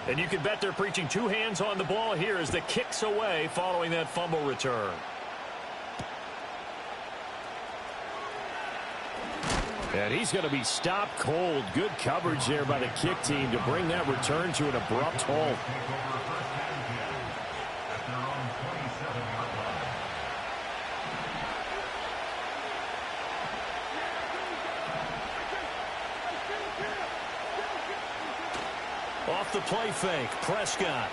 And you can bet they're preaching two hands on the ball here as the kick's away following that fumble return. And he's going to be stopped cold. Good coverage there by the kick team to bring that return to an abrupt halt. Off the play fake, Prescott.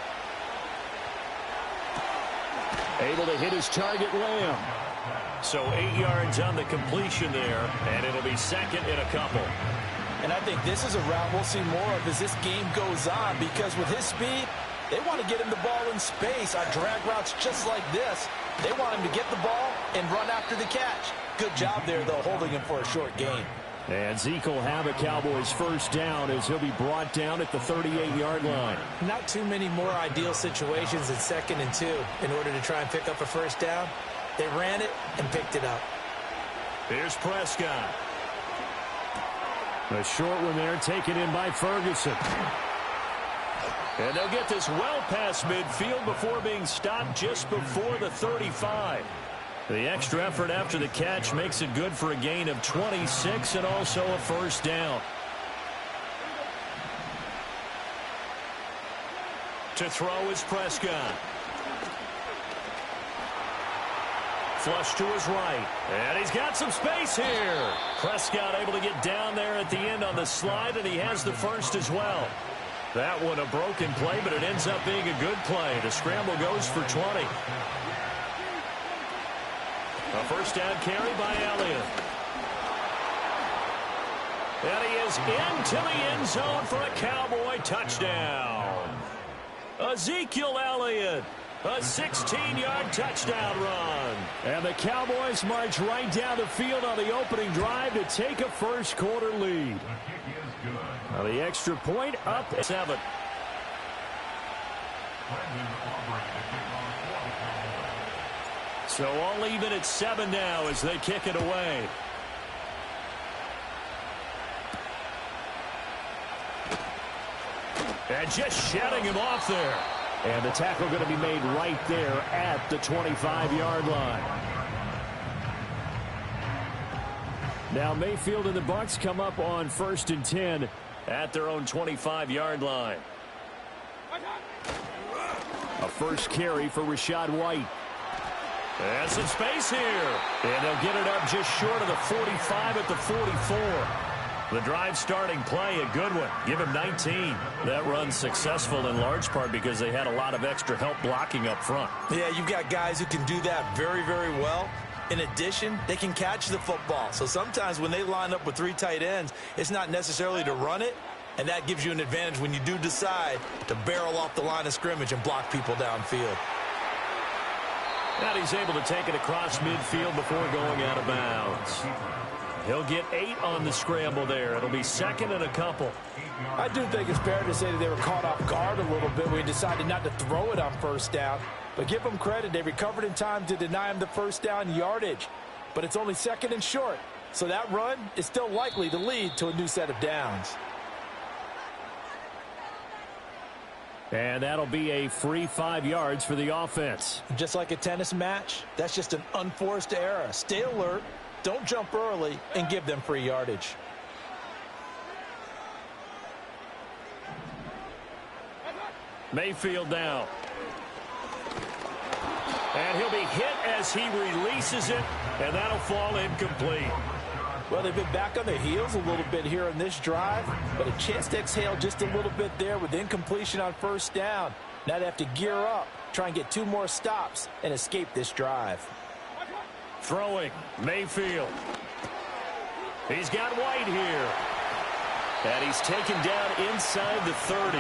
Able to hit his target, Lamb. So 8 yards on the completion there, and it'll be second and a couple. And I think this is a route we'll see more of as this game goes on, because with his speed, they want to get him the ball in space on drag routes just like this. They want him to get the ball and run after the catch. Good job there, though, holding him for a short gain. And Zeke will have a Cowboys first down as he'll be brought down at the 38-yard line. Not too many more ideal situations at 2nd and 2 in order to try and pick up a first down. They ran it and picked it up. Here's Prescott. A short one there taken in by Ferguson. And they'll get this well past midfield before being stopped just before the 35. The extra effort after the catch makes it good for a gain of 26 and also a first down. To throw is Prescott. Flush to his right. And he's got some space here. Prescott able to get down there at the end on the slide, and he has the first as well. That one a broken play, but it ends up being a good play. The scramble goes for 20. A first down carry by Elliott. And he is into the end zone for a Cowboy touchdown. Ezekiel Elliott, a 16-yard touchdown run. And the Cowboys march right down the field on the opening drive to take a first quarter lead. Now the extra point up at 7. So all even at 7 now as they kick it away. And just shedding him off there. And the tackle going to be made right there at the 25-yard line. Now Mayfield and the Bucs come up on 1st and 10 at their own 25-yard line. A first carry for Rachaad White. And some space here. And they'll get it up just short of the 45 at the 44. The drive starting play, a good one. Give him 19. That run's successful in large part because they had a lot of extra help blocking up front. Yeah, you've got guys who can do that very, very well. In addition, they can catch the football. So sometimes when they line up with 3 tight ends, it's not necessarily to run it, and that gives you an advantage when you do decide to barrel off the line of scrimmage and block people downfield. And he's able to take it across midfield before going out of bounds. He'll get 8 on the scramble there. It'll be 2nd and a couple. I do think it's fair to say that they were caught off guard a little bit when he decided not to throw it on first down. But give them credit. They recovered in time to deny him the first down yardage. But it's only 2nd and short. So that run is still likely to lead to a new set of downs. And that'll be a free 5 yards for the offense. Just like a tennis match, that's just an unforced error. Stay alert, don't jump early, and give them free yardage. Mayfield now. And he'll be hit as he releases it, and that'll fall incomplete. Well, they've been back on their heels a little bit here in this drive, but a chance to exhale just a little bit there with incompletion on first down. Now they have to gear up, try and get 2 more stops, and escape this drive. Throwing, Mayfield. He's got White here. And he's taken down inside the 30.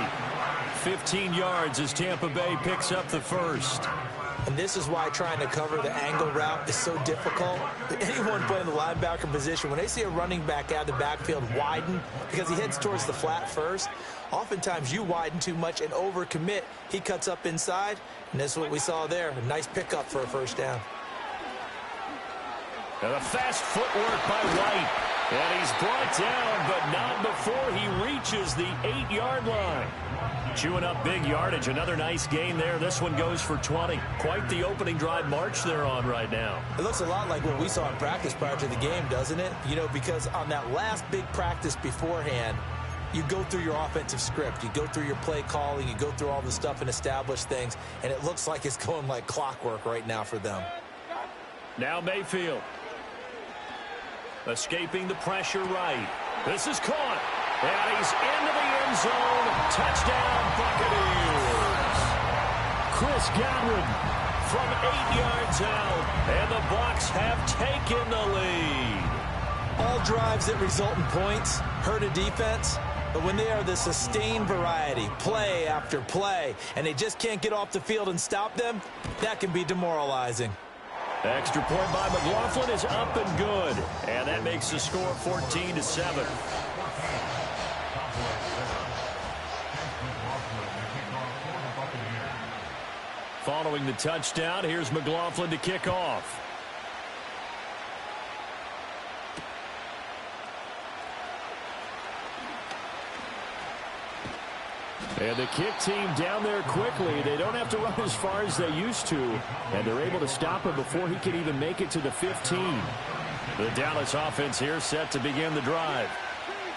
15 yards as Tampa Bay picks up the first. And this is why trying to cover the angle route is so difficult. Anyone playing the linebacker position, when they see a running back out of the backfield widen because he heads towards the flat first, oftentimes you widen too much and overcommit. He cuts up inside, and that's what we saw there. A nice pickup for a first down. And a fast footwork by White. And he's brought down, but not before he reaches the 8-yard line. Chewing up big yardage. Another nice gain there. This one goes for 20. Quite the opening drive march they're on right now. It looks a lot like what we saw in practice prior to the game, doesn't it? You know, because on that last big practice beforehand, you go through your offensive script. You go through your play calling. You go through all the stuff and establish things. And it looks like it's going like clockwork right now for them. Now Mayfield. Escaping the pressure right. This is caught. And he's into the end zone. Touchdown, Buccaneers. Chris Godwin from 8 yards out. And the Bucs have taken the lead. All drives that result in points hurt a defense. But when they are the sustained variety, play after play, and they just can't get off the field and stop them, that can be demoralizing. Extra point by McLaughlin is up and good. And that makes the score 14-7. Following the touchdown, here's McLaughlin to kick off. And the kick team down there quickly. They don't have to run as far as they used to. And they're able to stop him before he can even make it to the 15. The Dallas offense here set to begin the drive.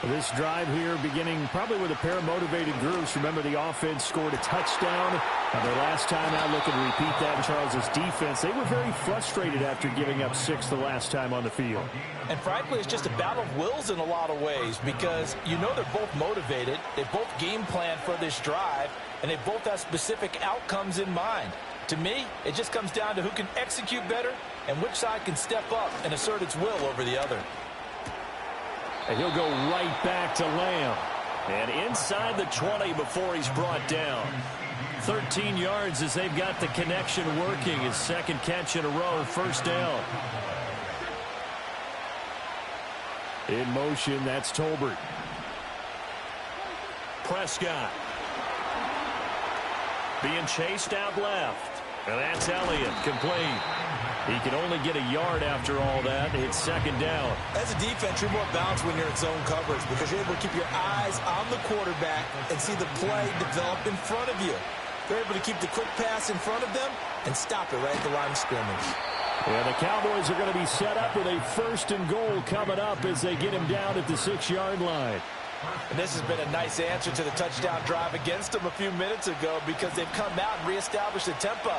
This drive here beginning probably with a pair of motivated groups. Remember, the offense scored a touchdown. And their last time out, looking to repeat that in Charles' defense. They were very frustrated after giving up 6 the last time on the field. And frankly, it's just a battle of wills in a lot of ways because you know they're both motivated. They both game plan for this drive, and they both have specific outcomes in mind. To me, it just comes down to who can execute better and which side can step up and assert its will over the other. And he'll go right back to Lamb. And inside the 20 before he's brought down. 13 yards as they've got the connection working. His second catch in a row, first down. In motion, that's Tolbert. Prescott. Being chased out left. And that's Elliott, complete. He can only get a yard after all that. It's second down. As a defense, you're more balanced when you're in zone coverage because you're able to keep your eyes on the quarterback and see the play develop in front of you. They're able to keep the quick pass in front of them and stop it right at the line of scrimmage. Yeah, the Cowboys are going to be set up with a 1st and goal coming up as they get him down at the 6-yard line. And this has been a nice answer to the touchdown drive against them a few minutes ago because they've come out and reestablished the tempo.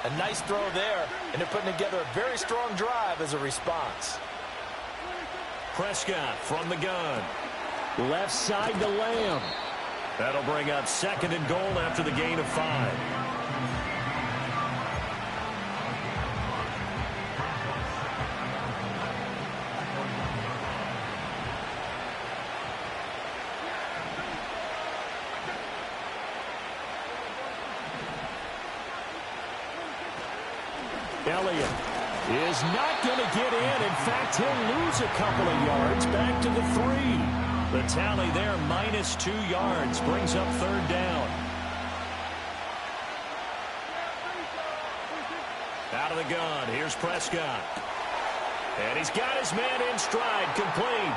A nice throw there, and they're putting together a very strong drive as a response. Prescott from the gun. Left side to Lamb. That'll bring up 2nd and goal after the gain of 5. Elliott is not going to get in. In fact, he'll lose a couple of yards back to the 3. The tally there, -2 yards, brings up 3rd down. Out of the gun, here's Prescott. And he's got his man in stride, complete.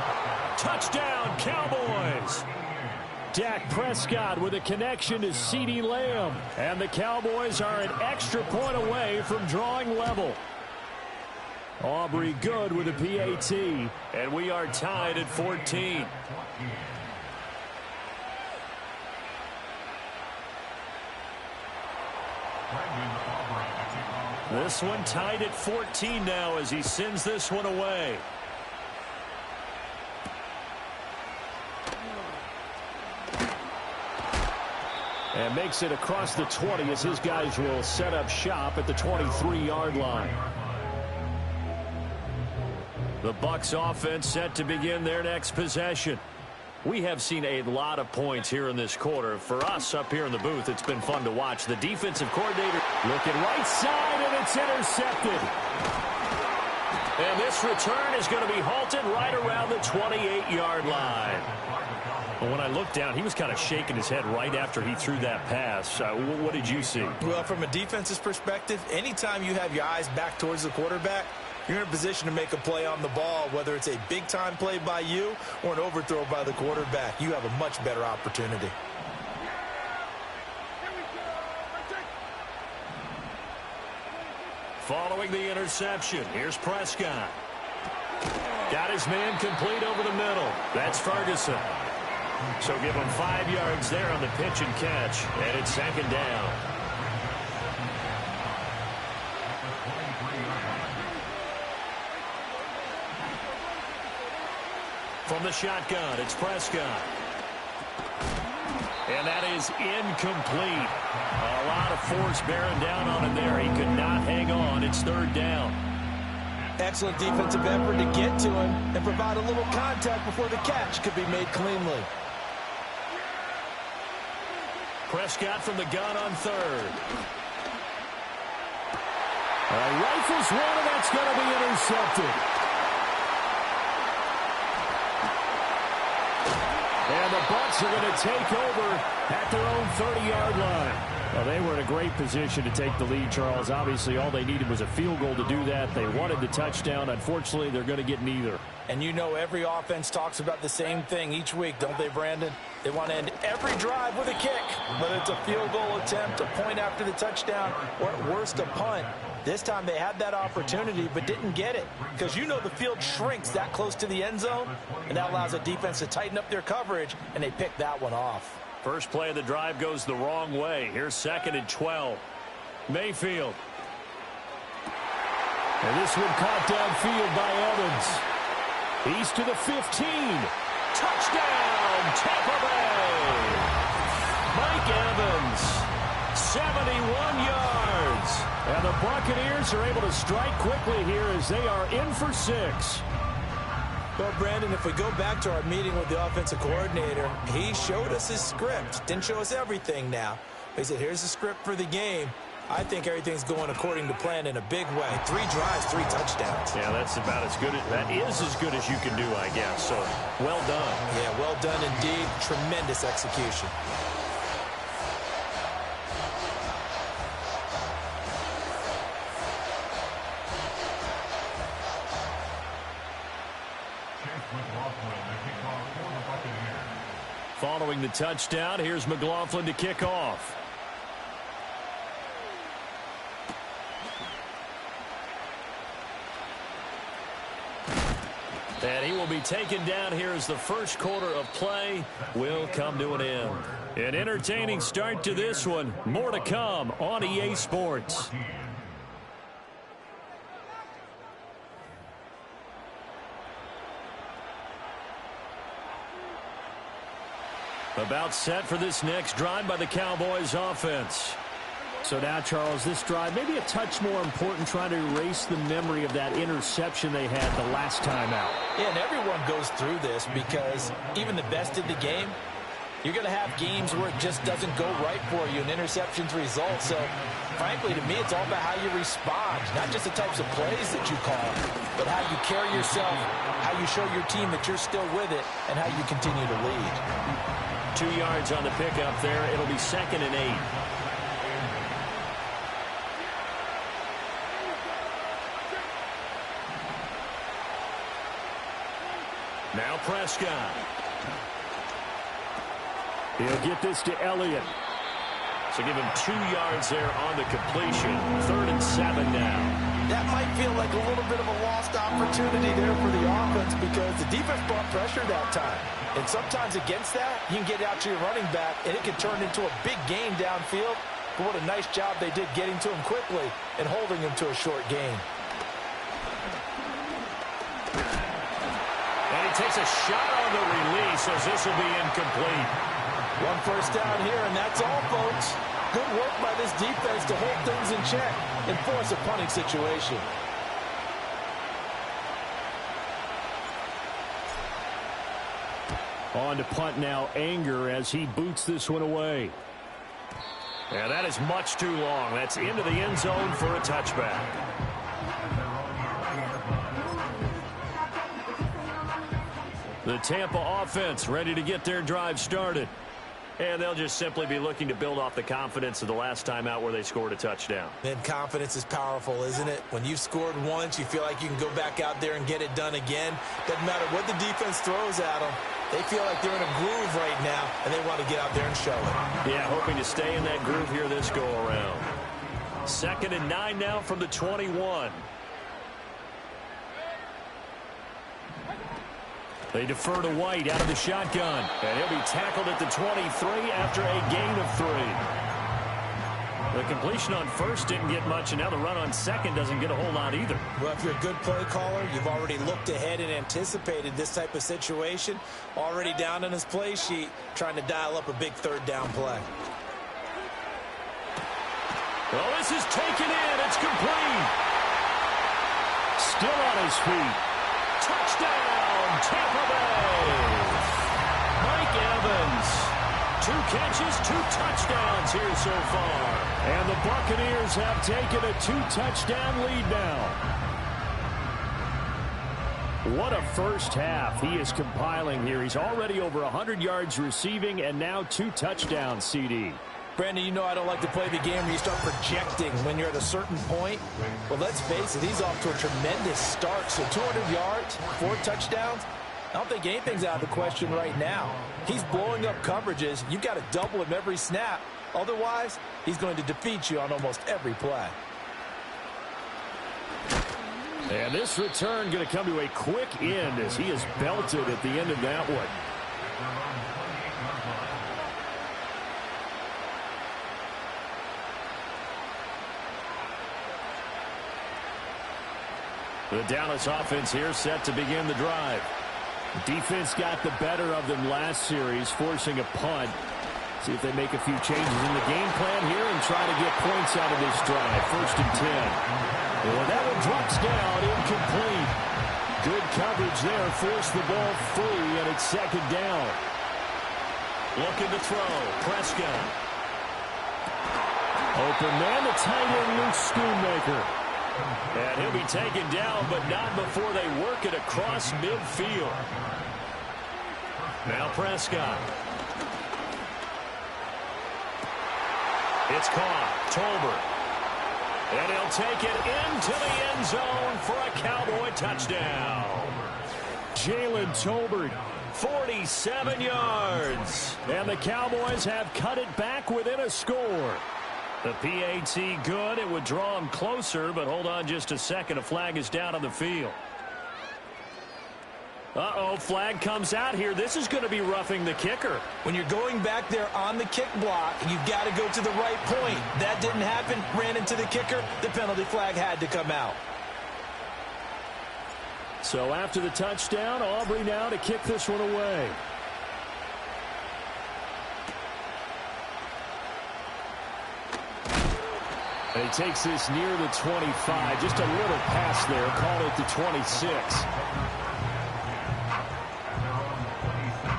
Touchdown, Cowboys. Dak Prescott with a connection to CeeDee Lamb. And the Cowboys are an extra point away from drawing level. Aubrey good with a PAT. And we are tied at 14. This one tied at 14 now as he sends this one away. And makes it across the 20 as his guys will set up shop at the 23-yard line. The Bucs offense set to begin their next possession. We have seen a lot of points here in this quarter. For us up here in the booth, it's been fun to watch. The defensive coordinator looking right side, and it's intercepted. And this return is going to be halted right around the 28-yard line. Well, when I looked down, he was kind of shaking his head right after he threw that pass. What did you see? Well, from a defense's perspective, anytime you have your eyes back towards the quarterback, You're in a position to make a play on the ball, whether it's a big-time play by you or an overthrow by the quarterback. You have a much better opportunity. Following the interception, here's Prescott. Got his man complete over the middle. That's Ferguson. So give him 5 yards there on the pitch and catch, and it's second down. From the shotgun, it's Prescott. And that is incomplete. A lot of force bearing down on him there. He could not hang on. It's third down. Excellent defensive effort to get to him and provide a little contact before the catch could be made cleanly. Prescott from the gun on third. Rifles one, and that's going to be intercepted. And the Bucs are going to take over at their own 30-yard line. Well, they were in a great position to take the lead, Charles. Obviously, all they needed was a field goal to do that. They wanted the touchdown. Unfortunately, they're going to get neither. And you know every offense talks about the same thing each week, don't they, Brandon? They want to end every drive with a kick, whether it's a field goal attempt, a point after the touchdown, or at worst, a punt. This time they had that opportunity but didn't get it because you know the field shrinks that close to the end zone, and that allows the defense to tighten up their coverage, and they picked that one off. First play of the drive goes the wrong way. Here's 2nd and 12. Mayfield. And this one caught downfield by Evans. He's to the 15. Touchdown, Tampa Bay. Mike Evans, 71 yards. And the Buccaneers are able to strike quickly here as they are in for 6. Well, Brandon, if we go back to our meeting with the offensive coordinator, he showed us his script. Didn't show us everything now. He said, here's the script for the game. I think everything's going according to plan in a big way. 3 drives, 3 touchdowns. Yeah, that's about as good. That is as good as you can do, I guess. So, well done. Yeah, well done indeed. Tremendous execution. Following the touchdown, here's McLaughlin to kick off. And he will be taken down here as the first quarter of play will come to an end. An entertaining start to this one. More to come on EA Sports. About set for this next drive by the Cowboys offense. So now, Charles, this drive may be a touch more important, trying to erase the memory of that interception they had the last time out. Yeah, and everyone goes through this because even the best in the game, you're going to have games where it just doesn't go right for you, and interceptions result. So, frankly, to me, it's all about how you respond, not just the types of plays that you call, but how you carry yourself, how you show your team that you're still with it, and how you continue to lead. 2 yards on the pickup there. It'll be 2nd and 8. Now Prescott. He'll get this to Elliott. So give him 2 yards there on the completion. 3rd and 7 now. That might feel like a little bit of a lost opportunity there for the offense because the defense brought pressure that time. And sometimes against that, you can get out to your running back, and it can turn into a big gain downfield. But what a nice job they did getting to him quickly and holding him to a short gain. And he takes a shot on the release as this will be incomplete. 1 first down here, and that's all, folks. Good work by this defense to hold things in check and force a punting situation. On to punt now, Anger, as he boots this one away. And that is much too long. That's into the end zone for a touchback. The Tampa offense ready to get their drive started. And they'll just simply be looking to build off the confidence of the last time out where they scored a touchdown. And confidence is powerful, isn't it? When you've scored once, you feel like you can go back out there and get it done again. Doesn't matter what the defense throws at them. They feel like they're in a groove right now, and they want to get out there and show it. Yeah, hoping to stay in that groove here this go-around. 2nd and 9 now from the 21. They defer to White out of the shotgun. And he'll be tackled at the 23 after a gain of 3. The completion on first didn't get much, and now the run on second doesn't get a whole lot either. Well, if you're a good play caller, you've already looked ahead and anticipated this type of situation. Already down on his play sheet, trying to dial up a big 3rd down play. Well, this is taken in. It's complete. Still on his feet. Touchdown, Tampa Bay. Mike Evans. 2 catches, 2 touchdowns here so far. And the Buccaneers have taken a 2-touchdown lead now. What a first half he is compiling here. He's already over 100 yards receiving and now 2 touchdowns, CD. Brandon, you know I don't like to play the game where you start projecting when you're at a certain point. Well, let's face it, he's off to a tremendous start. So 200 yards, 4 touchdowns. I don't think anything's out of the question right now. He's blowing up coverages. You've got to double him every snap. Otherwise, he's going to defeat you on almost every play. And this return going to come to a quick end as he is belted at the end of that one. The Dallas offense here set to begin the drive. Defense got the better of them last series, forcing a punt. See if they make a few changes in the game plan here and try to get points out of this drive. 1st and 10. Well, that one drops down, incomplete. Good coverage there, forced the ball free, and it's 2nd down. Looking to throw, Prescott. Open man, the tight end, Luke Schoonmaker. And he'll be taken down, but not before they work it across midfield. Now Prescott. It's caught. Tolbert. And he'll take it into the end zone for a Cowboy touchdown. Jalen Tolbert, 47 yards. And the Cowboys have cut it back within a score. The PAT good. It would draw him closer, but hold on just a second. A flag is down on the field. Uh-oh, flag comes out here. This is going to be roughing the kicker. When you're going back there on the kick block, you've got to go to the right point. That didn't happen. Ran into the kicker. The penalty flag had to come out. So after the touchdown, Aubrey now to kick this one away. And he takes this near the 25. Just a little pass there. Call it the 26.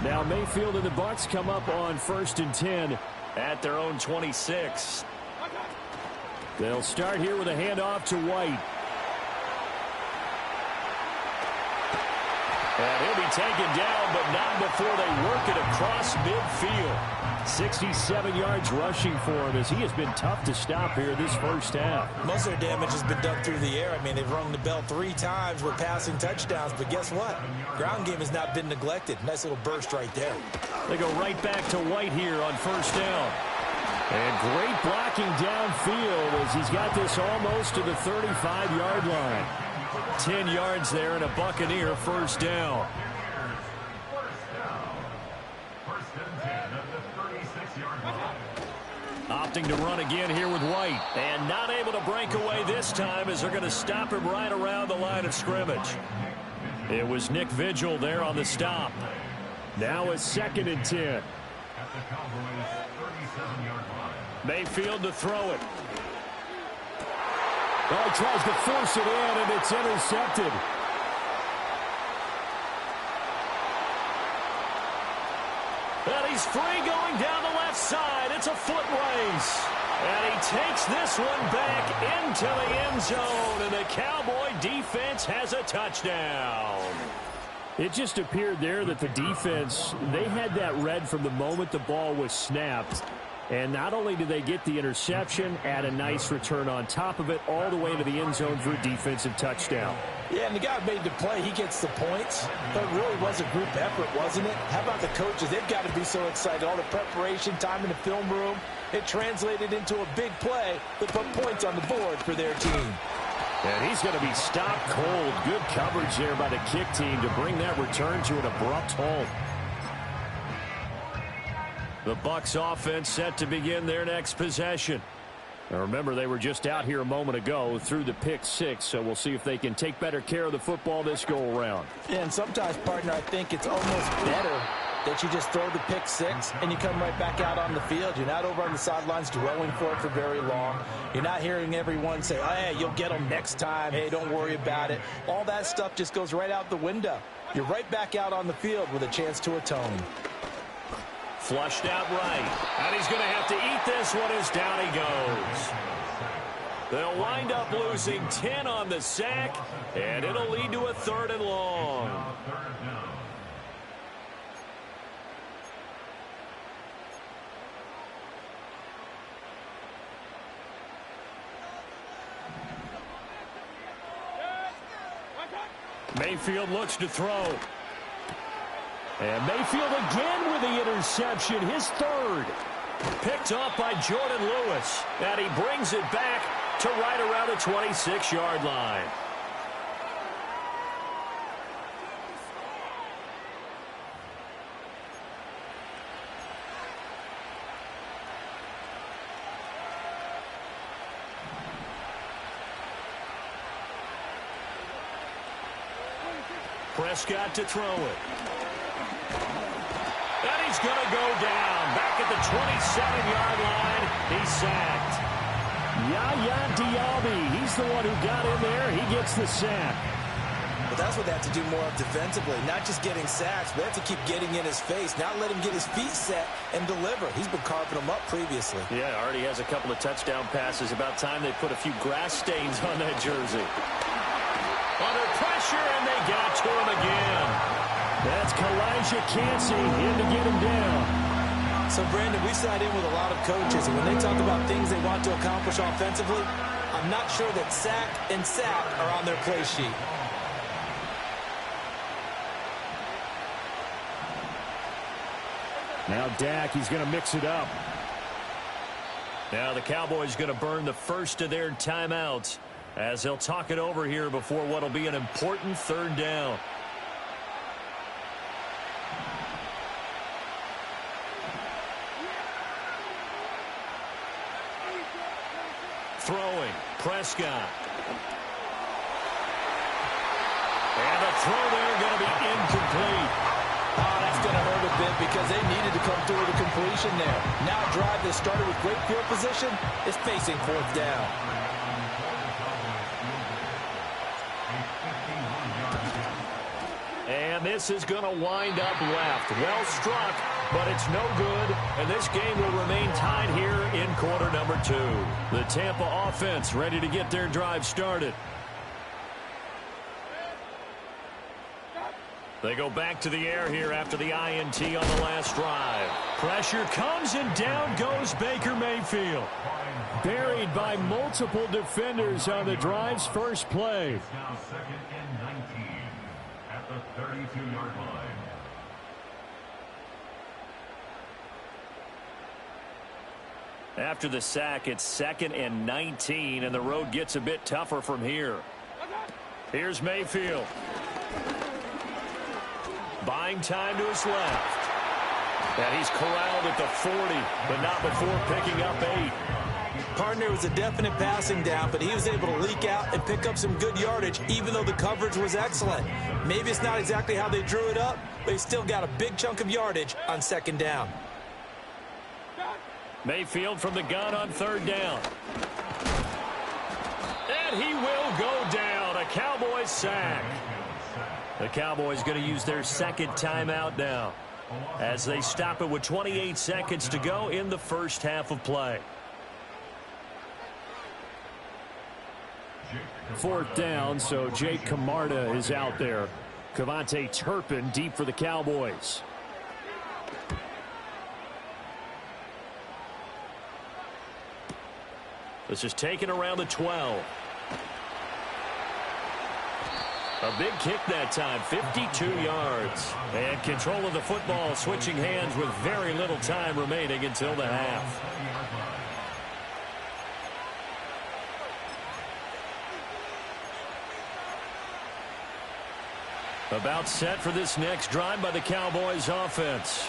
Now Mayfield and the Bucs come up on 1st and 10 at their own 26. They'll start here with a handoff to White. And he'll be taken down, but not before they work it across midfield. 67 yards rushing for him as he has been tough to stop here this first half. Most of their damage has been done through the air. I mean, they've rung the bell 3 times with passing touchdowns, but guess what? Ground game has not been neglected. Nice little burst right there. They go right back to White here on 1st down. And great blocking downfield as he's got this almost to the 35-yard line. 10 yards there and a Buccaneer 1st down. Opting to run again here with White. And not able to break away this time as they're going to stop him right around the line of scrimmage. It was Nick Vigil there on the stop. Now it's 2nd and 10. Mayfield to throw it. Oh, he tries to force it in, and it's intercepted. And he's free going down the left side. It's a foot race. And he takes this one back into the end zone, and the Cowboy defense has a touchdown. It just appeared there that the defense, they had that read from the moment the ball was snapped. And not only did they get the interception, add a nice return on top of it, all the way to the end zone for a defensive touchdown. Yeah, and the guy made the play. He gets the points. But it really was a group effort, wasn't it? How about the coaches? They've got to be so excited. All the preparation, time in the film room, it translated into a big play that put points on the board for their team. And he's going to be stopped cold. Good coverage there by the kick team to bring that return to an abrupt halt. The Bucs offense set to begin their next possession. Now remember, they were just out here a moment ago through the pick six, so we'll see if they can take better care of the football this go-around. And sometimes, partner, I think it's almost better that you just throw the pick six and you come right back out on the field. You're not over on the sidelines dwelling for it for very long. You're not hearing everyone say, oh, hey, you'll get them next time. Hey, don't worry about it. All that stuff just goes right out the window. You're right back out on the field with a chance to atone. Flushed out right. And he's going to have to eat this one as down he goes. They'll wind up losing 10 on the sack, and it'll lead to a 3rd and long. Mayfield looks to throw. And Mayfield again with the interception, his 3rd. Picked off by Jordan Lewis. And he brings it back to right around the 26-yard line. Prescott to throw it. And he's going to go down. Back at the 27-yard line. He's sacked. Yaya Diaby. He's the one who got in there. He gets the sack. But that's what they have to do more of defensively. Not just getting sacks, but they have to keep getting in his face. Not let him get his feet set and deliver. He's been carving them up previously. Yeah, already has a couple of touchdown passes. About time they put a few grass stains on that jersey. Under pressure, and they got to him again. That's Kalijah Cansey in to get him down. So, Brandon, we sat in with a lot of coaches, and when they talk about things they want to accomplish offensively, I'm not sure that sack and sack are on their play sheet. Now Dak, he's going to mix it up. Now the Cowboys going to burn the first of their timeouts as they'll talk it over here before what will be an important 3rd down. Throwing, Prescott. And the throw there going to be incomplete. Oh, that's going to hurt a bit because they needed to come through with a completion there. Now a drive that started with great field position is facing 4th down. And this is going to wind up left. Well struck, but it's no good. And this game will remain tied here in quarter number 2. The Tampa offense ready to get their drive started. They go back to the air here after the INT on the last drive. Pressure comes and down goes Baker Mayfield. Buried by multiple defenders on the drive's first play. Now 2nd and 19 at the 32-yard line. After the sack, it's 2nd and 19, and the road gets a bit tougher from here. Here's Mayfield. Buying time to his left. And he's corralled at the 40, but not before picking up 8. Partner was a definite passing down, but he was able to leak out and pick up some good yardage, even though the coverage was excellent. Maybe it's not exactly how they drew it up, but he still got a big chunk of yardage on 2nd down. Mayfield from the gun on 3rd down. And he will go down. A Cowboys sack. The Cowboys going to use their 2nd timeout now as they stop it with 28 seconds to go in the first half of play. 4th down, so Jake Camarda is out there. Cavante Turpin deep for the Cowboys. This is taken around the 12. A big kick that time, 52 yards. And control of the football, switching hands with very little time remaining until the half. About set for this next drive by the Cowboys offense.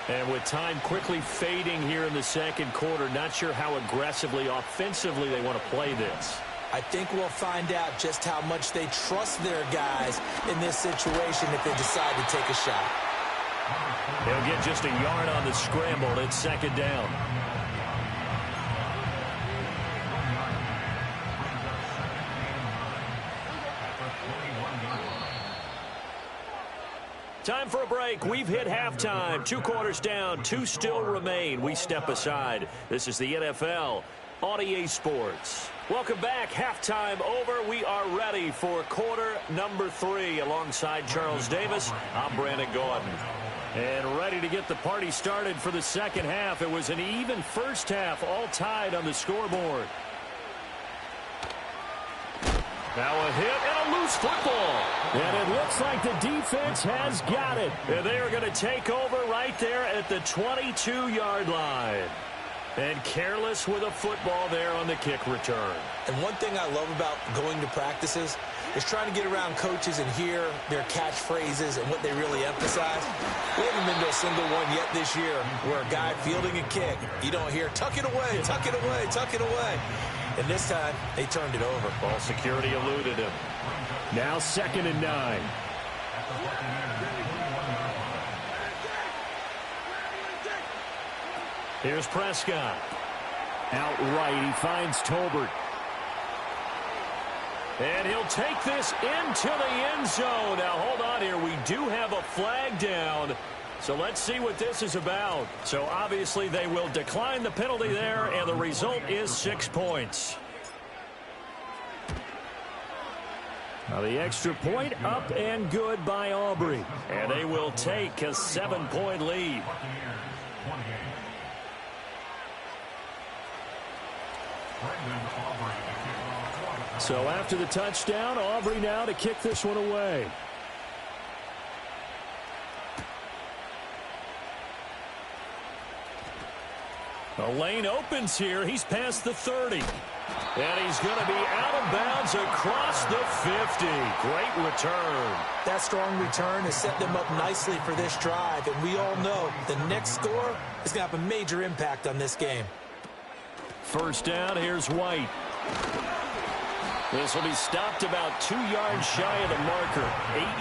And with time quickly fading here in the second quarter, not sure how aggressively, offensively they want to play this. I think we'll find out just how much they trust their guys in this situation if they decide to take a shot. They'll get just a yard on the scramble. It's second down. Time for a break. We've hit halftime. 2 quarters down. 2 still remain. We step aside. This is the NFL on EA Sports. Welcome back. Halftime over. We are ready for quarter number 3. Alongside Charles Davis, I'm Brandon Gordon. And ready to get the party started for the second half. It was an even first half, all tied on the scoreboard. Now a hit and a loose football. And it looks like the defense has got it. And they are going to take over right there at the 22-yard line. And careless with a football there on the kick return. And one thing I love about going to practices is trying to get around coaches and hear their catchphrases and what they really emphasize. We haven't been to a single one yet this year where a guy fielding a kick, you don't hear, tuck it away, tuck it away, tuck it away. And this time, they turned it over. Ball security eluded him. Now 2nd and 9. Here's Prescott. Outright, he finds Tolbert. And he'll take this into the end zone. Now, hold on here. We do have a flag down. So let's see what this is about. So obviously they will decline the penalty there, and the result is 6 points. Now the extra point up and good by Aubrey. And they will take a 7-point lead. So after the touchdown, Aubrey now to kick this one away. The lane opens here. He's past the 30. And he's going to be out of bounds across the 50. Great return. That strong return has set them up nicely for this drive. And we all know the next score is going to have a major impact on this game. First down, here's White. This will be stopped about 2 yards shy of the marker.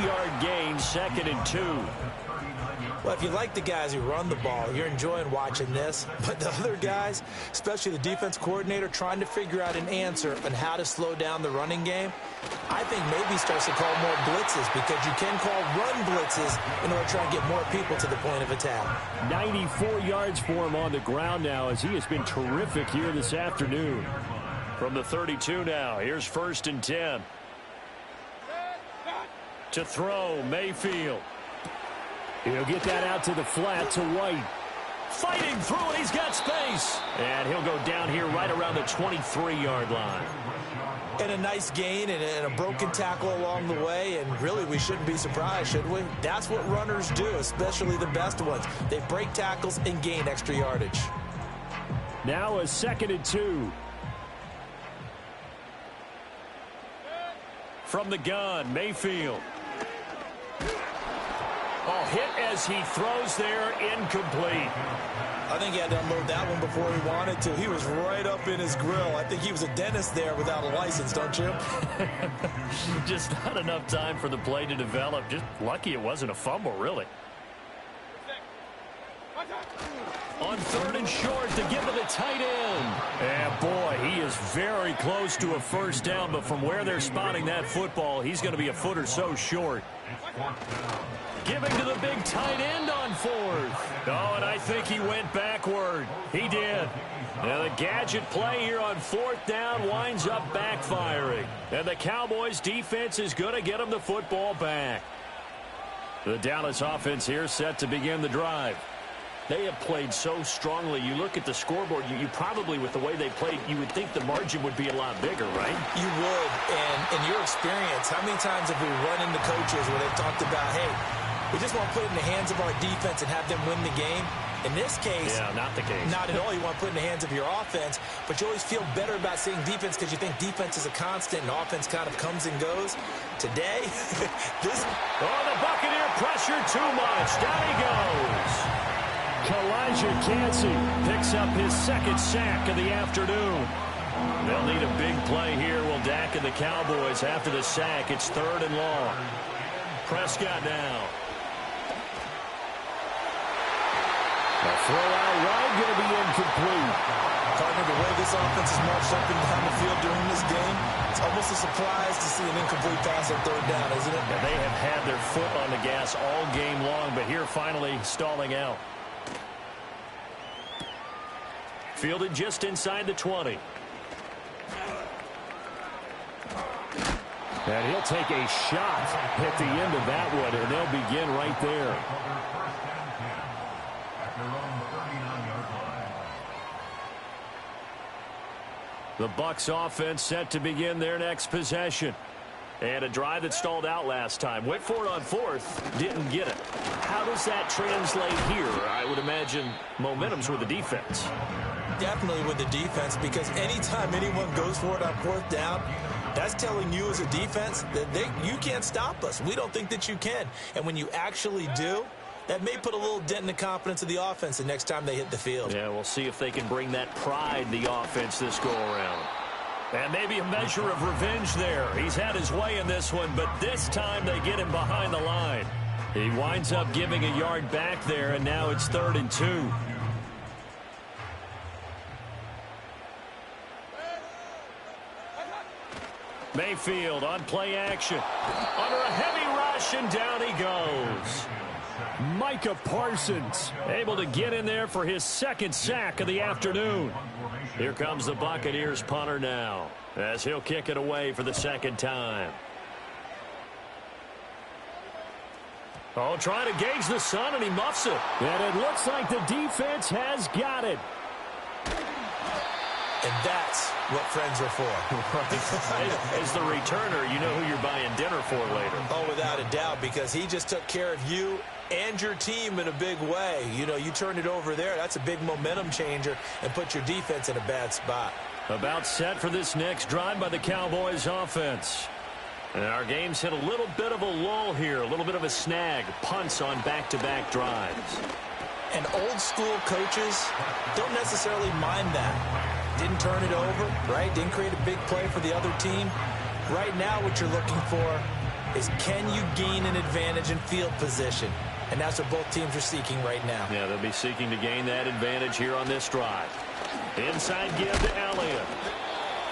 8-yard gain, 2nd and 2. Well, if you like the guys who run the ball, you're enjoying watching this. But the other guys, especially the defense coordinator, trying to figure out an answer on how to slow down the running game, I think maybe starts to call more blitzes, because you can call run blitzes in order to try and get more people to the point of attack. 94 yards for him on the ground now, as he has been terrific here this afternoon. From the 32 now, here's 1st and 10. To throw, Mayfield. He'll get that out to the flat to White. Fighting through it, he's got space. And he'll go down here right around the 23-yard line. And a nice gain and a broken tackle along the way. And really, we shouldn't be surprised, should we? That's what runners do, especially the best ones. They break tackles and gain extra yardage. Now a 2nd and 2. From the gun, Mayfield. Oh, hit as he throws there, incomplete. I think he had to unload that one before he wanted to. He was right up in his grill. I think he was a dentist there without a license, don't you? Just not enough time for the play to develop. Just lucky it wasn't a fumble, really. On 3rd and short to give to the tight end. And boy, he is very close to a first down, but from where they're spotting that football, he's going to be a foot or so short. Giving to the big tight end on 4th. Oh, and I think he went backward. He did. Now the gadget play here on 4th down winds up backfiring. And the Cowboys defense is going to get him the football back. The Dallas offense here set to begin the drive. They have played so strongly. You look at the scoreboard, you probably, with the way they played, you would think the margin would be a lot bigger, right? You would. And in your experience, how many times have we run into coaches where they've talked about, hey, we just want to put it in the hands of our defense and have them win the game? In this case, yeah, not the case. Not at all. You want to put it in the hands of your offense, but you always feel better about seeing defense because you think defense is a constant and offense kind of comes and goes. Today, this... Oh, the Buccaneer pressure too much. Down he goes. Kalijah Kancey picks up his second sack of the afternoon. They'll need a big play here. Will Dak and the Cowboys after the sack. It's 3rd and long. Prescott now. The throw out wide going to be incomplete. Partner, the way this offense is marched up and down the field during this game, it's almost a surprise to see an incomplete pass on 3rd down, isn't it? Yeah, they have had their foot on the gas all game long, but here finally stalling out. Fielded just inside the 20. And he'll take a shot at the end of that one, and they'll begin right there. The Bucs offense set to begin their next possession. And a drive that stalled out last time. Went for it on 4th, didn't get it. How does that translate here? I would imagine momentum's with the defense. Definitely with the defense, because anytime anyone goes for it on 4th down, that's telling you as a defense that you can't stop us. We don't think that you can. And when you actually do, that may put a little dent in the confidence of the offense the next time they hit the field. Yeah, we'll see if they can bring that pride, the offense, this go-around. And maybe a measure of revenge there. He's had his way in this one, but this time they get him behind the line. He winds up giving a yard back there, and now it's 3rd and 2. Mayfield on play action. Under a heavy rush, and down he goes. Micah Parsons able to get in there for his 2nd sack of the afternoon. Here comes the Buccaneers punter now, as he'll kick it away for the 2nd time. Oh, trying to gauge the sun, and he muffs it. And it looks like the defense has got it. And that's what friends are for. As the returner, you know who you're buying dinner for later. Oh, without a doubt, because he just took care of you and your team in a big way. You know, you turned it over there. That's a big momentum changer and put your defense in a bad spot. About set for this next drive by the Cowboys offense. And our game's hit a little bit of a lull here, a little bit of a snag. Punts on back-to-back drives. And old-school coaches don't necessarily mind that. Didn't turn it over, right? Didn't create a big play for the other team. Right now what you're looking for is, can you gain an advantage in field position? And that's what both teams are seeking right now. Yeah, they'll be seeking to gain that advantage here on this drive. Inside give to Elliott.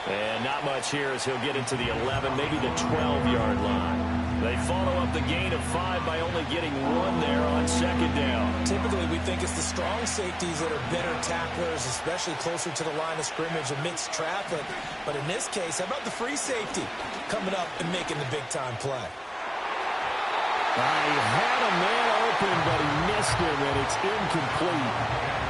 And not much here as he'll get into the 11, maybe the 12-yard line. They follow up the gain of 5 by only getting 1 there on 2nd down. Typically, we think it's the strong safeties that are better tacklers, especially closer to the line of scrimmage amidst traffic. But in this case, how about the free safety coming up and making the big-time play? He had a man open, but he missed him, and it's incomplete.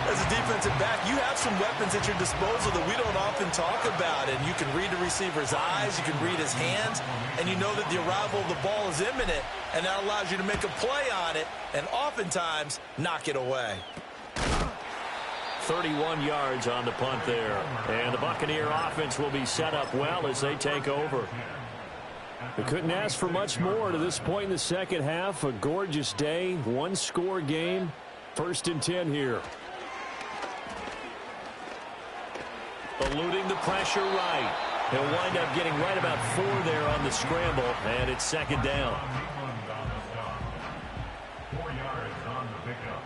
As a defensive back, you have some weapons at your disposal that we don't often talk about. And you can read the receiver's eyes, you can read his hands, and you know that the arrival of the ball is imminent, and that allows you to make a play on it and oftentimes knock it away. 31 yards on the punt there. And the Buccaneer offense will be set up well as they take over. They couldn't ask for much more to this point in the second half. A gorgeous day, 1-score game. 1st and 10 here. Eluding the pressure right. He'll wind up getting right about 4 there on the scramble, and it's 2nd down. 4 yards on the pickup.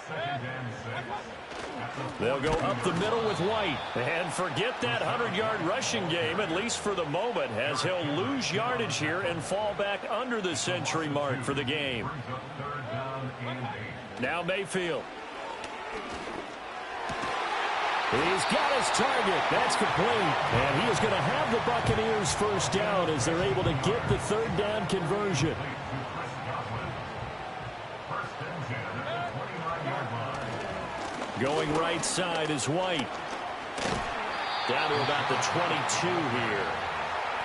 2nd and 6. They'll go up the middle with White. And forget that 100-yard rushing game, at least for the moment, as he'll lose yardage here and fall back under the century mark for the game. Now Mayfield. He's got his target. That's complete. And he is going to have the Buccaneers 1st down as they're able to get the 3rd down conversion. Going right side is White. Down to about the 22 here.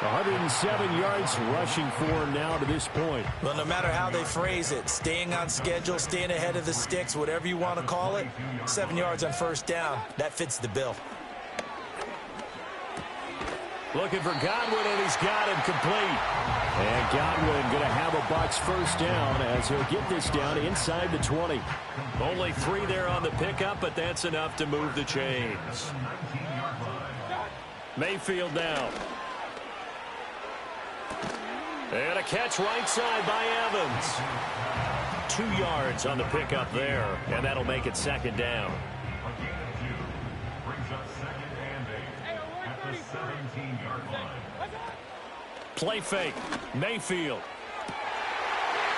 107 yards rushing for him now to this point. Well, no matter how they phrase it, staying on schedule, staying ahead of the sticks, whatever you want to call it, 7 yards on first down, that fits the bill. Looking for Godwin, and he's got him complete. And Godwin going to have a Bucs first down as he'll get this down inside the 20. Only 3 there on the pickup, but that's enough to move the chains. Mayfield down. And a catch right side by Evans. 2 yards on the pickup there, and that'll make it second down. Play fake. Mayfield.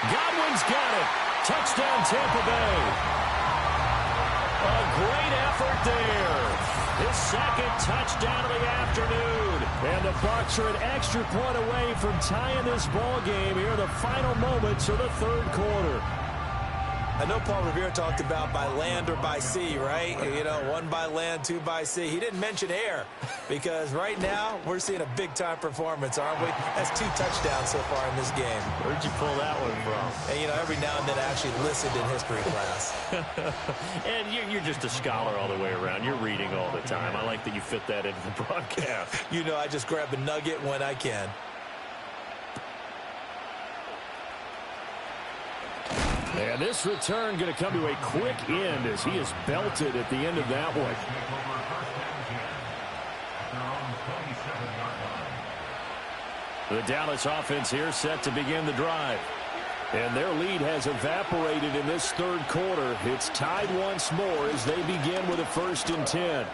Godwin's got it. Touchdown, Tampa Bay. A great effort there. His second touchdown of the afternoon. And the Bucs are an extra point away from tying this ball game here in the final moments of the third quarter. I know Paul Revere talked about by land or by sea, right? You know, 1 by land, 2 by sea. He didn't mention air because right now we're seeing a big-time performance, aren't we? That's 2 touchdowns so far in this game. Where'd you pull that one from? And, you know, every now and then I actually listened in history class. And you're just a scholar all the way around. You're reading all the time. I like that you fit that into the broadcast. You know, I just grab a nugget when I can. And this return going to come to a quick end as he is belted at the end of that one. The Dallas offense here set to begin the drive. And their lead has evaporated in this third quarter. It's tied once more as they begin with a 1st and 10.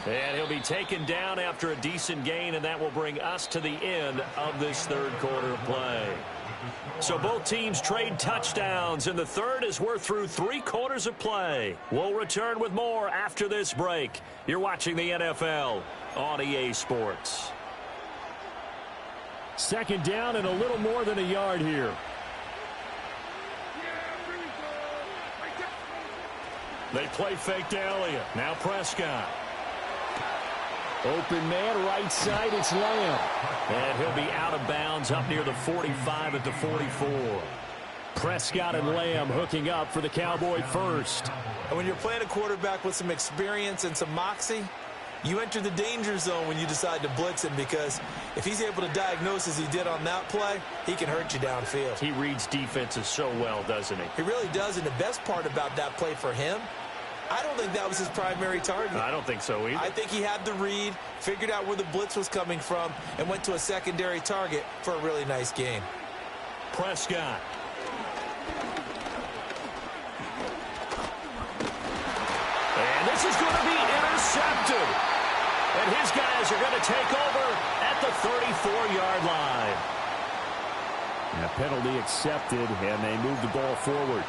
And he'll be taken down after a decent gain, and that will bring us to the end of this third quarter of play. So both teams trade touchdowns in the third as we're through 3 quarters of play. We'll return with more after this break. You're watching the NFL on EA Sports. Second down and a little more than a yard here. They play fake to Elliott. Now Prescott. Open man, right side, it's Lamb. And he'll be out of bounds up near the 45 at the 44. Prescott and Lamb hooking up for the Cowboy first. And when you're playing a quarterback with some experience and some moxie, you enter the danger zone when you decide to blitz him, because if he's able to diagnose as he did on that play, he can hurt you downfield. He reads defenses so well, doesn't he? He really does, and the best part about that play for him, I don't think that was his primary target. I don't think so either. I think he had the read, figured out where the blitz was coming from, and went to a secondary target for a really nice gain. Prescott. And this is going to be intercepted. And his guys are going to take over at the 34-yard line. And a penalty accepted, and they move the ball forward.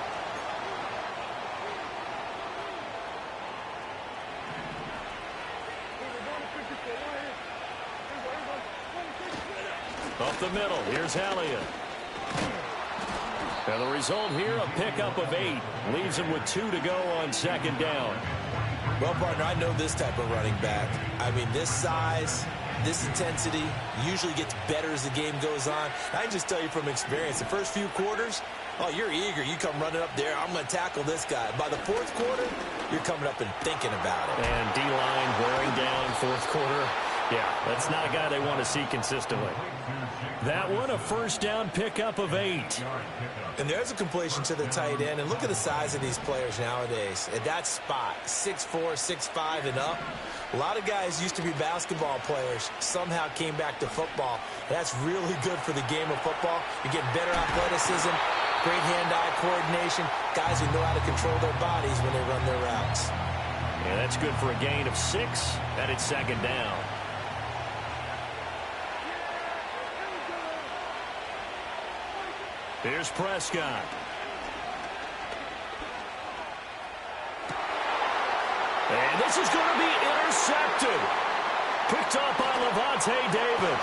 Up the middle, here's Elliott. And the result here, a pickup of 8. Leaves him with 2 to go on second down. Well, partner, I know this type of running back. I mean, this size, this intensity usually gets better as the game goes on. I can just tell you from experience, the first few quarters, oh, you're eager. You come running up there, I'm going to tackle this guy. By the fourth quarter, you're coming up and thinking about it. And D-line wearing down fourth quarter. Yeah, that's not a guy they want to see consistently. That one, a first down pickup of 8. And there's a completion to the tight end. And look at the size of these players nowadays. At that spot, 6'4", 6'5", and up. A lot of guys used to be basketball players, somehow came back to football. That's really good for the game of football. You're getting better athleticism, great hand-eye coordination, guys who know how to control their bodies when they run their routes. Yeah, that's good for a gain of 6, and it's second down. Here's Prescott. And this is going to be intercepted. Picked up by Levante David.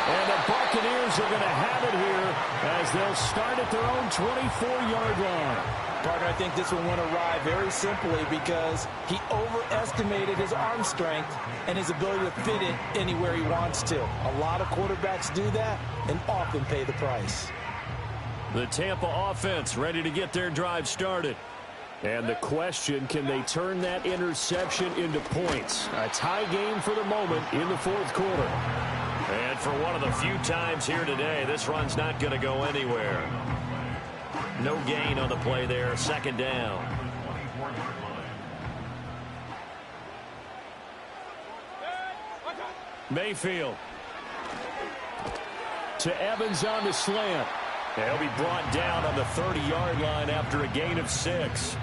And the Buccaneers are going to have it here as they'll start at their own 24-yard line. Partner, I think this one went awry very simply because he overestimated his arm strength and his ability to fit it anywhere he wants to. A lot of quarterbacks do that and often pay the price. The Tampa offense ready to get their drive started. And the question, can they turn that interception into points? A tie game for the moment in the fourth quarter. And for one of the few times here today, this run's not going to go anywhere. No gain on the play there, second down. Mayfield. To Evans on the slant. He'll be brought down on the 30-yard line after a gain of 6.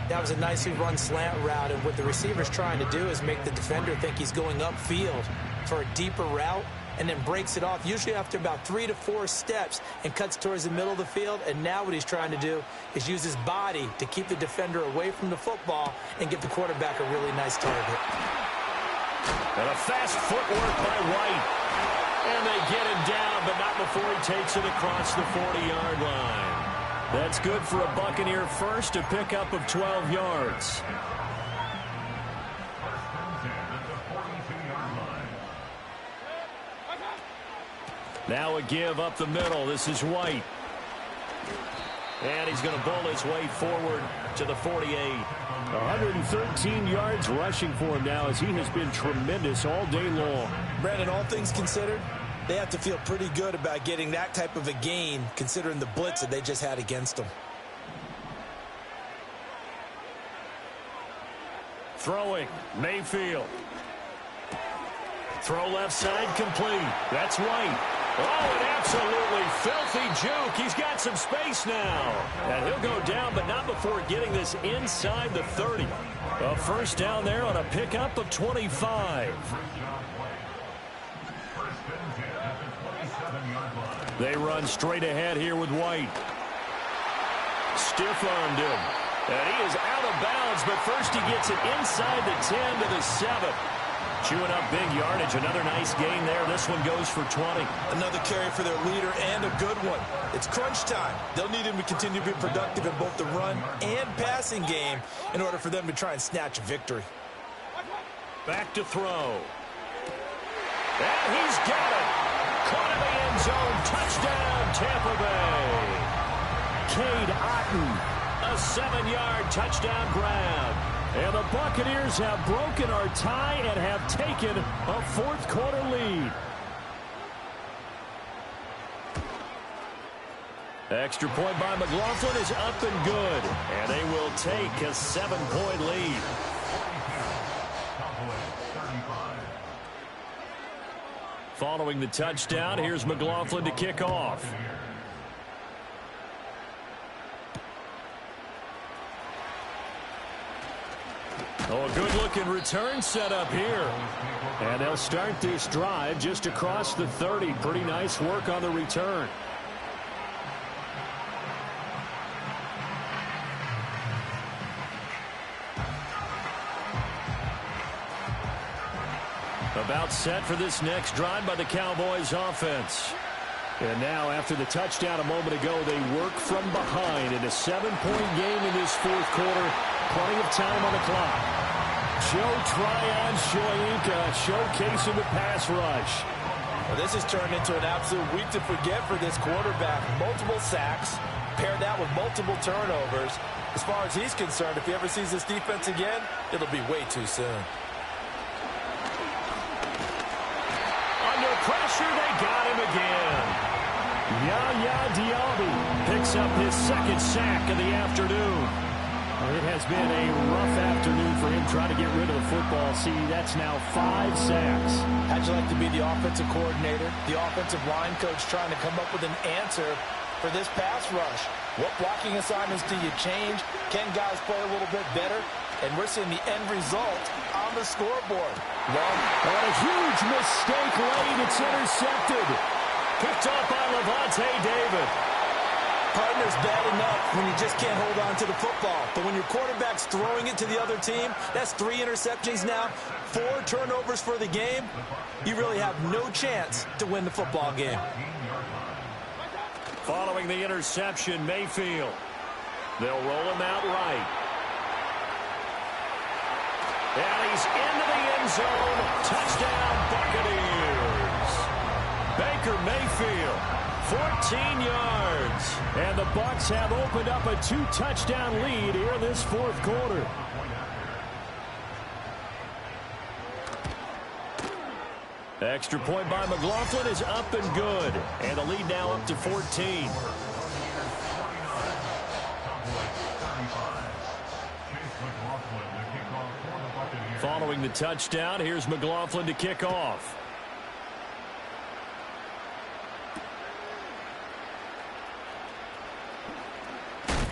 That was a nicely run slant route, and what the receiver's trying to do is make the defender think he's going upfield for a deeper route, and then breaks it off, usually after about 3 to 4 steps, and cuts towards the middle of the field. And now what he's trying to do is use his body to keep the defender away from the football and get the quarterback a really nice target. And a fast footwork by White. And they get him down, but not before he takes it across the 40-yard line. That's good for a Buccaneer first, a pickup of 12 yards. Now a give up the middle. This is White. And he's going to bowl his way forward to the 48. 113 yards rushing for him now as he has been tremendous all day long. Brandon, all things considered, they have to feel pretty good about getting that type of a gain considering the blitz that they just had against them. Throwing, Mayfield. Throw left side complete. That's White. Oh, an absolutely filthy juke. He's got some space now. And he'll go down, but not before getting this inside the 30. A first down there on a pickup of 25. They run straight ahead here with White. Stiff-armed him. And he is out of bounds, but first he gets it inside the 10 to the 7. Chewing up big yardage. Another nice gain there. This one goes for 20. Another carry for their leader and a good one. It's crunch time. They'll need him to continue to be productive in both the run and passing game in order for them to try and snatch a victory. Back to throw. And he's got it. Caught in the end zone. Touchdown, Tampa Bay. Cade Otton, a 7-yard touchdown grab. And the Buccaneers have broken our tie and have taken a fourth quarter lead. Extra point by McLaughlin is up and good. And they will take a 7-point lead. Following the touchdown, here's McLaughlin to kick off. Oh, a good-looking return set up here. And they'll start this drive just across the 30. Pretty nice work on the return. About set for this next drive by the Cowboys offense. And now, after the touchdown a moment ago, they work from behind in a 7-point game in this fourth quarter. Plenty of time on the clock. Joe Tryon-Shoyinka showcasing the pass rush. Well, this has turned into an absolute week to forget for this quarterback. Multiple sacks, paired that with multiple turnovers. As far as he's concerned, if he ever sees this defense again, it'll be way too soon. Under pressure, they got him again. Yaya Diaby picks up his second sack of the afternoon. It has been a rough afternoon for him trying to get rid of the football. See, that's now 5 sacks. How'd you like to be the offensive coordinator, the offensive line coach trying to come up with an answer for this pass rush? What blocking assignments do you change? Can guys play a little bit better? And we're seeing the end result on the scoreboard. Well, a huge mistake late. It's intercepted. Picked off by Levante David. Partner's bad enough when you just can't hold on to the football. But when your quarterback's throwing it to the other team, that's 3 interceptions now, 4 turnovers for the game. You really have no chance to win the football game. Following the interception, Mayfield. They'll roll him out right. And he's into the end zone. Touchdown, Buccaneers. Baker Mayfield, 14 yards. And the Bucs have opened up a 2-touchdown lead here in this fourth quarter. Extra point by McLaughlin is up and good. And the lead now up to 14. Following the touchdown, here's McLaughlin to kick off.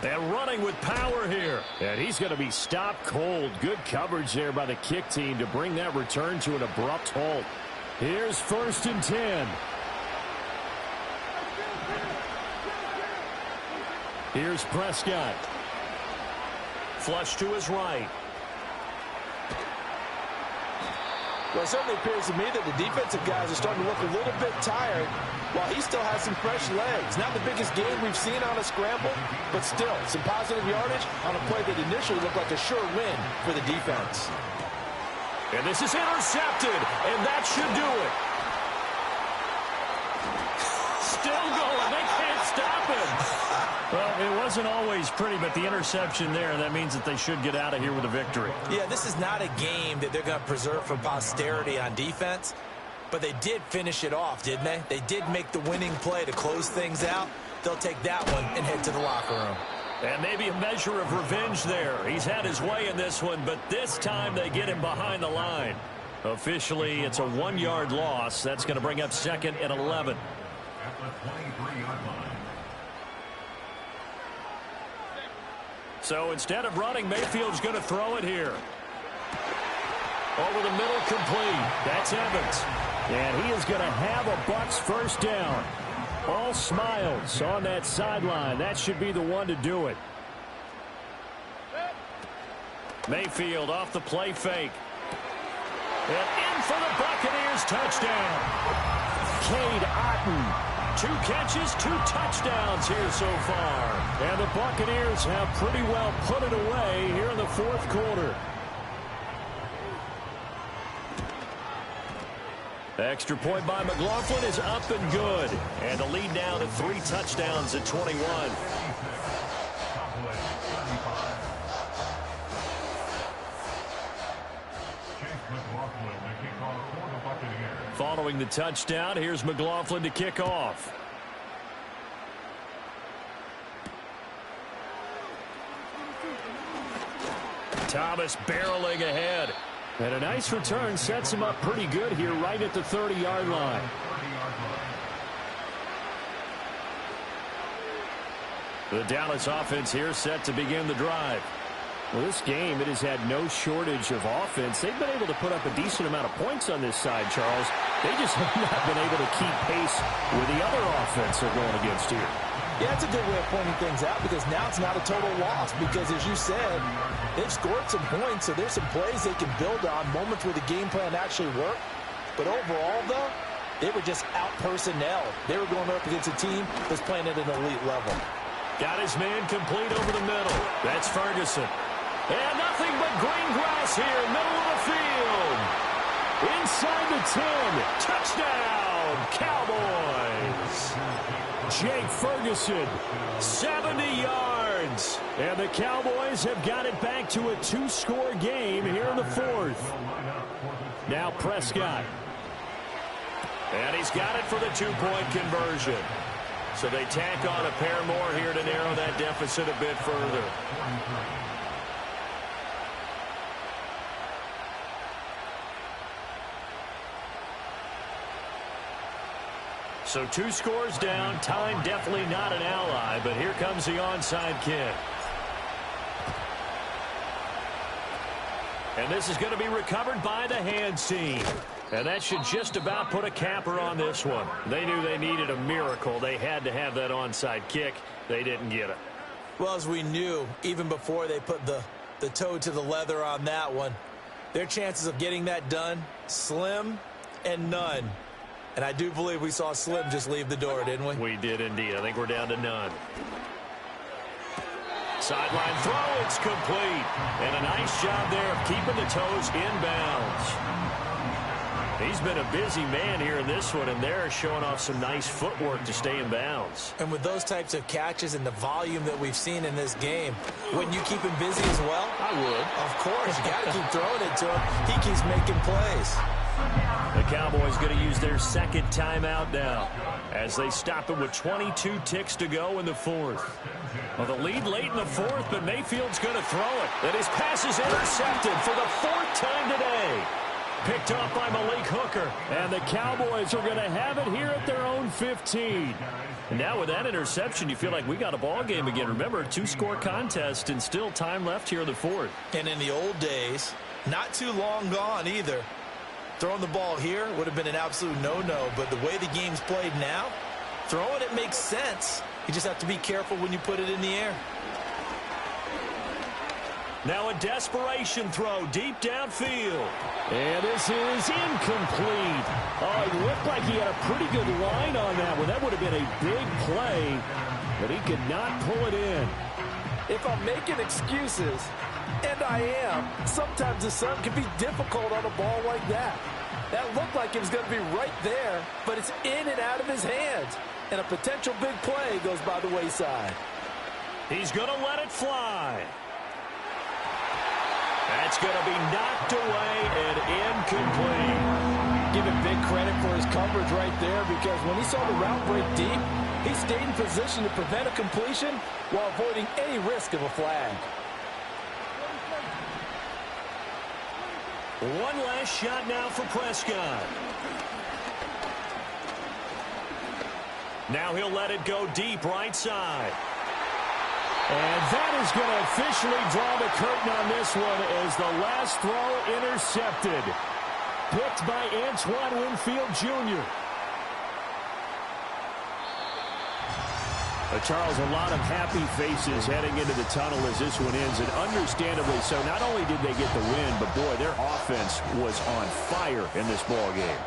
And running with power here. And he's going to be stopped cold. Good coverage there by the kick team to bring that return to an abrupt halt. Here's 1st and 10. Here's Prescott. Flush to his right. Well, it certainly appears to me that the defensive guys are starting to look a little bit tired while he still has some fresh legs. Not the biggest game we've seen on a scramble, but still some positive yardage on a play that initially looked like a sure win for the defense. And this is intercepted, and that should do it. Still going. They can't stop him. Well, it wasn't always pretty, but the interception there, that means that they should get out of here with a victory. Yeah, this is not a game that they're going to preserve for posterity on defense, but they did finish it off, didn't they? They did make the winning play to close things out. They'll take that one and head to the locker room. And maybe a measure of revenge there. He's had his way in this one, but this time they get him behind the line. Officially, it's a 1-yard loss. That's going to bring up 2nd and 11. At the 23-yard line. So instead of running, Mayfield's going to throw it here. Over the middle, complete. That's Evans. And he is going to have a Bucs first down. All smiles on that sideline. That should be the one to do it. Mayfield off the play fake. And in for the Buccaneers touchdown. Cade Otton. 2 catches, 2 touchdowns here so far. And the Buccaneers have pretty well put it away here in the fourth quarter. Extra point by McLaughlin is up and good. And the lead now to 3 touchdowns at 21. Following the touchdown, here's McLaughlin to kick off. Thomas barreling ahead. And a nice return sets him up pretty good here right at the 30-yard line. The Dallas offense here set to begin the drive. Well, this game, it has had no shortage of offense. They've been able to put up a decent amount of points on this side, Charles. They just have not been able to keep pace with the other offense they're going against here. Yeah, it's a good way of pointing things out because now it's not a total loss because, as you said, they've scored some points, so there's some plays they can build on, moments where the game plan actually worked. But overall, though, they were just out-personnel. They were going up against a team that's playing at an elite level. Got his man complete over the middle. That's Ferguson. And nothing but green grass here, middle of the field. Inside the 10. Touchdown, Cowboys. Jake Ferguson, 70 yards. And the Cowboys have got it back to a 2-score game here in the fourth. Now Prescott. And he's got it for the 2-point conversion. So they tack on a pair more here to narrow that deficit a bit further. So 2 scores down. Time definitely not an ally, but here comes the onside kick. And this is going to be recovered by the hands team. And that should just about put a capper on this one. They knew they needed a miracle. They had to have that onside kick. They didn't get it. Well, as we knew, even before they put the toe to the leather on that one, their chances of getting that done, slim and none. And I do believe we saw Slim just leave the door, didn't we? We did indeed. I think we're down to none. Sideline throw, it's complete. And a nice job there of keeping the toes inbounds. He's been a busy man here in this one, and they're showing off some nice footwork to stay in bounds. And with those types of catches and the volume that we've seen in this game, wouldn't you keep him busy as well? I would. Of course. You got to keep throwing it to him. He keeps making plays. The Cowboys going to use their second timeout now as they stop it with 22 ticks to go in the fourth. Well, the lead late in the fourth, but Mayfield's going to throw it. And his pass is intercepted for the fourth time today. Picked off by Malik Hooker. And the Cowboys are going to have it here at their own 15. And now with that interception, you feel like we got a ball game again. Remember, 2-score contest and still time left here in the fourth. And in the old days, not too long gone either, throwing the ball here would have been an absolute no-no. But the way the game's played now, throwing it makes sense. You just have to be careful when you put it in the air. Now a desperation throw deep downfield. And this is incomplete. Oh, it looked like he had a pretty good line on that one. That would have been a big play, but he could not pull it in. If I'm making excuses, and I am, sometimes the sun can be difficult on a ball like that. That looked like it was going to be right there, but it's in and out of his hands. And a potential big play goes by the wayside. He's going to let it fly. That's going to be knocked away and incomplete. Give him big credit for his coverage right there, because when he saw the route break deep, he stayed in position to prevent a completion while avoiding any risk of a flag. One last shot now for Prescott. Now he'll let it go deep right side. And that is going to officially draw the curtain on this one as the last throw intercepted. Picked by Antoine Winfield Jr. Charles, a lot of happy faces heading into the tunnel as this one ends, and understandably so. Not only did they get the win, but boy, their offense was on fire in this ball game.